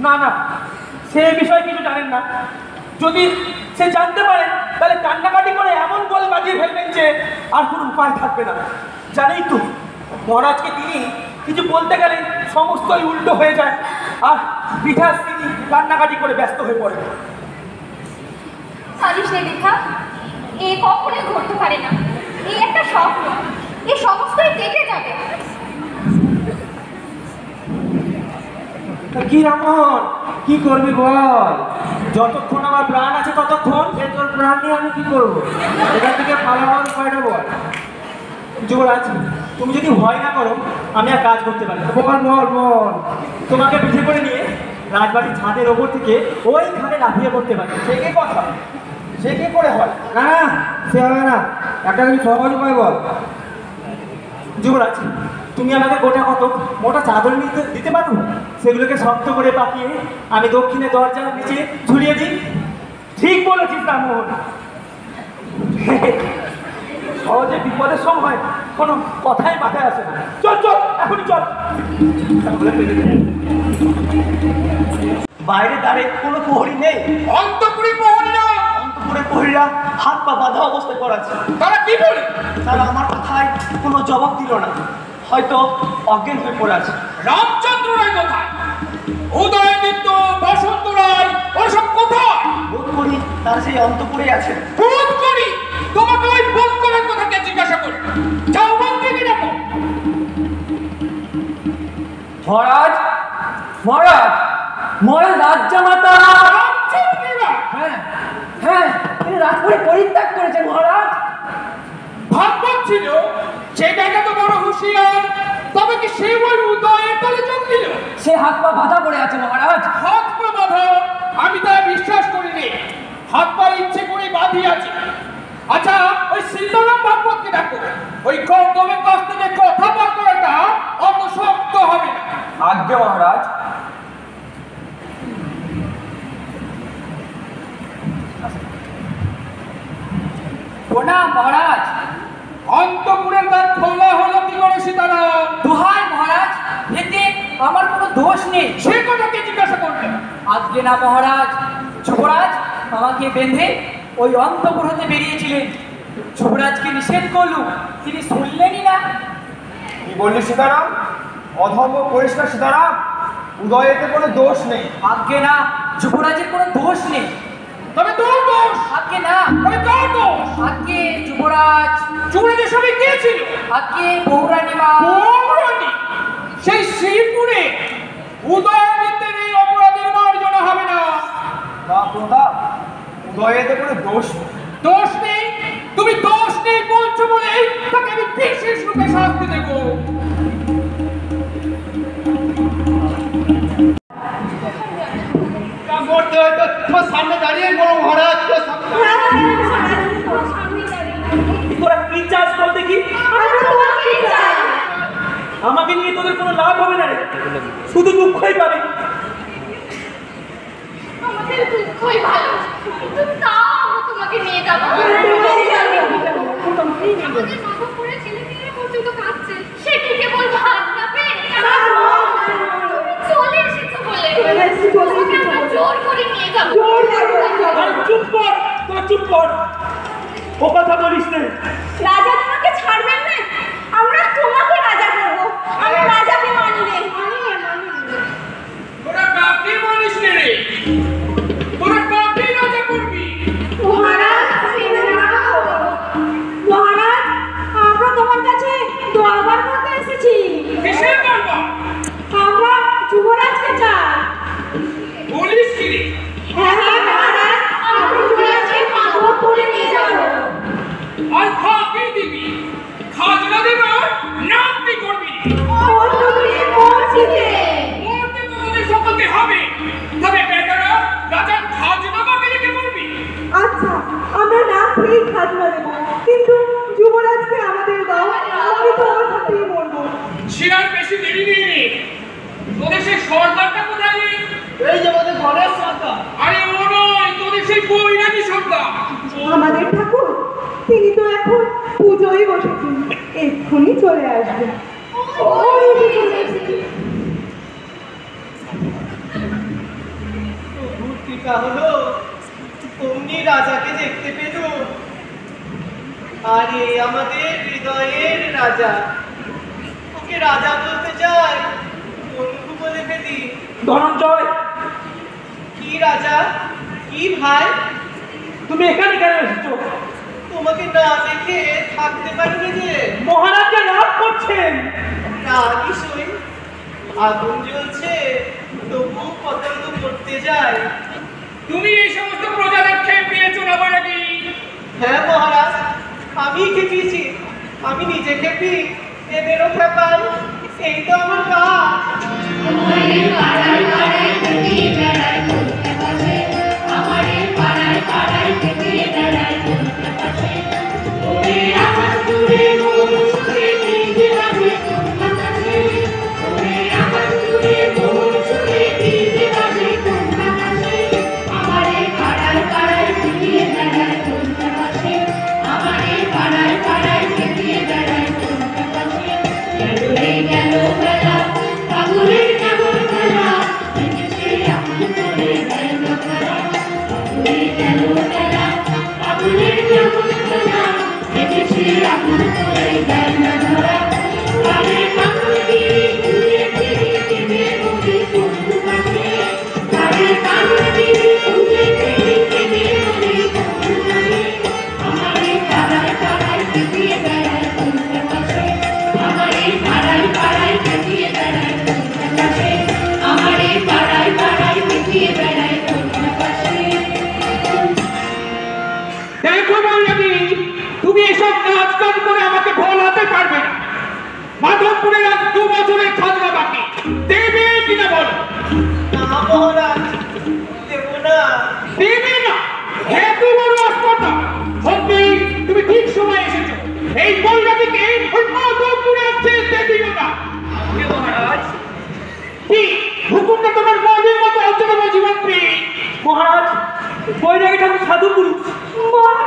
না না, সে বিষয়ে কিছু জানেন না। যদি সে জানতে পারেন তাহলে কান্নাকাটি করে এমন গোল বাজিয়ে ফেলবেন যে আর কোনো উপায় থাকবে না। জানেই তো মহারাজকে তিনি কিছু বলতে গেলে সমস্তই উল্টো হয়ে যায়, আর বিঠাস তিনি কান্নাকাটি করে ব্যস্ত হয়ে পড়েন। এ কখনোই ঘটতে পারে না, এই একটা স্বপ্ন, এই সমস্তই কেটে যাবে। কি রামন, কি করবি বল? যতক্ষণ আমার প্রাণ আছে ততক্ষণ। সে তোর প্রাণ নিয়ে আমি কি করবো? এখান থেকে পালাবার উপায়টা বল। যুবরাজ, তুমি যদি ভয় না করো আমি আর কাজ করতে পারি। বল বল বল। তোমাকে পিঠে করে নিয়ে রাজবাড়ির ছাদের ওপর থেকে ওইখানে লাফিয়ে পড়তে পারি। সে কি কথা? সে কি করে হয়? না না, সে হবে না। একটা তুমি সহজ উপায় বল। যুবরাজ, তুমি আমাকে গোটা কত মোটা চাদর নিতে দিতে পারো? সেগুলোকে শক্ত করে পাকিয়ে আমি দক্ষিণে দরজার নিচে ঝুলিয়ে দিই। ঠিক বলেছিস রামমোহন। সহজে বিপদের সময় কোনো কথাই মাথায় আসে না। চল চল, এখনই চল। বাইরে দাঁড়িয়ে কোনো প্রহরী নেই। অন্তঃপুরে প্রহরীরা, অন্তঃপুরে প্রহরীরা হাত পা বাঁধা অবস্থায় করাচ্ছে। তারা কি বলে? তারা আমার কথায় কোনো জবাব দিল না, হয়তো অজ্ঞান হয়ে পড়ে আছে। রামচন্দ্র রায় কোথায়? উদয়দীপ্ত, বসন্ত রায়, ওসব কোথায়? বোধ করি তার সেই অন্তঃপুরেই আছে। বোধ করি? তোমাকে ওই বোধ করার কথা কে জিজ্ঞাসা করি? যাও মন্ত্রীকে ডাকো। মহারাজ, মহারাজ, মহারাজ রাজ্যমাতা। রামচন্দ্র রায়? হ্যাঁ হ্যাঁ, তিনি রাজপুরে পরিত্যাগ করেছেন মহারাজ। ভাববার ছিল সে জায়গা তো বড় হুঁশিয়ার, তবে কি সে ওই উদয়ের তলে যোগ দিল? সে হাত পা বাঁধা পড়ে আছে মহারাজ। হাত পা বাঁধা? আমি তা বিশ্বাস করিনি। হাত পা ইচ্ছে করে বাঁধিয়ে আছে। আচ্ছা, ওই সীতারাম ভাগবতকে ডাকো। ওই গৌতমের কাছ থেকে কথা বার করাটা অত শক্ত হবে না। আজ্ঞে মহারাজ। প্রণাম মহারাজ। অন্তঃপুরের দ্বার খোলা হলো কি করে সীতারাম? দোহাই মহারাজ, এতে আমার কোনো দোষ নেই। সে কথাকে জিজ্ঞাসা করবে? আজকে না মহারাজ, যুবরাজ আমাকে বেঁধে ওই অন্তঃপুর হতে বেরিয়েছিলেন। যুবরাজকে নিষেধ করলুম, তিনি শুনলেনই না। কি বললি সীতারাম? অধর্ম করিস না সীতারাম, উদয়েতে কোনো দোষ নেই। আজকে না, যুবরাজের কোনো দোষ নেই। তবে তোর দোষ? আজকে না। তবে তোর দোষ? আজকে যুবরাজ, যুবরাজের সঙ্গে কে ছিল? আজকে বৌরানী মা। বৌরানী? সেই শ্রীপুরে উদয়নিত্যের এই অপরাধের মার্জনা হবে না। তা প্রতাপ, উদয়েতে কোনো দোষ নেই। দোষ নেই? তুমি দোষ নেই বলছো বলেই তাকে আমি বিশেষ রূপে শাস্তি দেব। করতে হয়তো তোমার সামনে দাঁড়িয়ে বড় মহারাজ। তোরা কি চাস বল দেখি? আমাকে নিয়ে তোদের কোনো লাভ হবে না রে, শুধু দুঃখই পাবে। আমাদের দুঃখই ভালো, কিন্তু তাও আমরা তোমাকে নিয়ে যাবো। আমাদের নবপুরে ছেলে মেয়েরা পর্যন্ত কাঁদছে, সে কি কেবল ভাত না পেয়ে? চলে এসেছো বলে তোমাকে আমরা জোর করে নিয়ে যাবো। চুপ কর, তোরা চুপ কর, ও কথা বলিস না। রাজা তোমাকে ছাড়বেন না, আমরা তোমাকে রাজা করবো। আমরা রাজাকে মানলে তোরা কাকে মানিস রে? তোরা কাকে রাজা করবি? মহারাজ, মহারাজ, আমরা তোমার কাছে দরবার করতে এসেছি। কিসের দরবার? আমরা যুবরাজকে চাই। বলিস কি রে? হ্যাঁ মহারাজ, আমরা যুবরাজকে পাথরপুরে নিয়ে যাবো। আর খাকে দিবি? খাজনা দেব? নাম কি করবি? অন্তঃপুরের মসজিদে। মরতে তো তোদের সকলকে হবে, তবে বেটারা রাজার খাজনা বাকি রেখে করবি? আচ্ছা, আমরা না খেয়ে খাজনা দেবো, কিন্তু যুবরাজকে আমাদের দাও, আমি তো আমার হাতেই মরবো। শিরার বেশি দেরি নেই। তোদের সেই সর্দারটা কোথায় রে? এই যে আমাদের গণেশ সরকার। আরে ও নয়, তোদের সেই বৈরাগী সর্দার। আমাদের ঠাকুর, তিনি তো এখন পুজোয় বসেছেন, এক্ষুনি চলে আসবেন। অপেক্ষা হলো অমনি রাজাকে দেখতে পেল। আরে আমাদের হৃদয়ের রাজা, ওকে রাজা বলতে চাই, বন্ধু বলে ফেলি। ধনঞ্জয়, কি রাজা, কি ভাই, তুমি এখানে কেন এসেছো? তোমাকে না দেখে থাকতে পারিনি যে। মহারাজকে রাগ করছেন। না কিছুই, আগুন জ্বলছে তবু পতঙ্গ করতে যায়। তুমি এই সমস্ত প্রজাদের খেপিয়েছো না বৈরাগী? হ্যাঁ মহারাজ, আমি খেপিয়েছি, আমি নিজে খেপি, এদেরও খেপাই, এই তো আমার কাজ। দেখো বৈরাগী, তুমি এসব নাচ গান করে আমাকে ভোলাতে পারবে না। মাধবপুরের আজ 2 বছরের খাজনা বাকি, দেবে কিনা বলো? না মহারাজ, দেব না। দেবে না? হেতু বড় আসপর্দা। সত্যি তুমি ঠিক সময় এসেছো। এই বৈরাগীকে ওই মাধবপুরে যেতে দিও না। মহারাজ, কি হুকুমটা তোমার মনের মতো অন্তরম জীবন প্রিয়? মহারাজ, বৈরাগী ঠাকুর সাধু পুরুষ। মহারাজ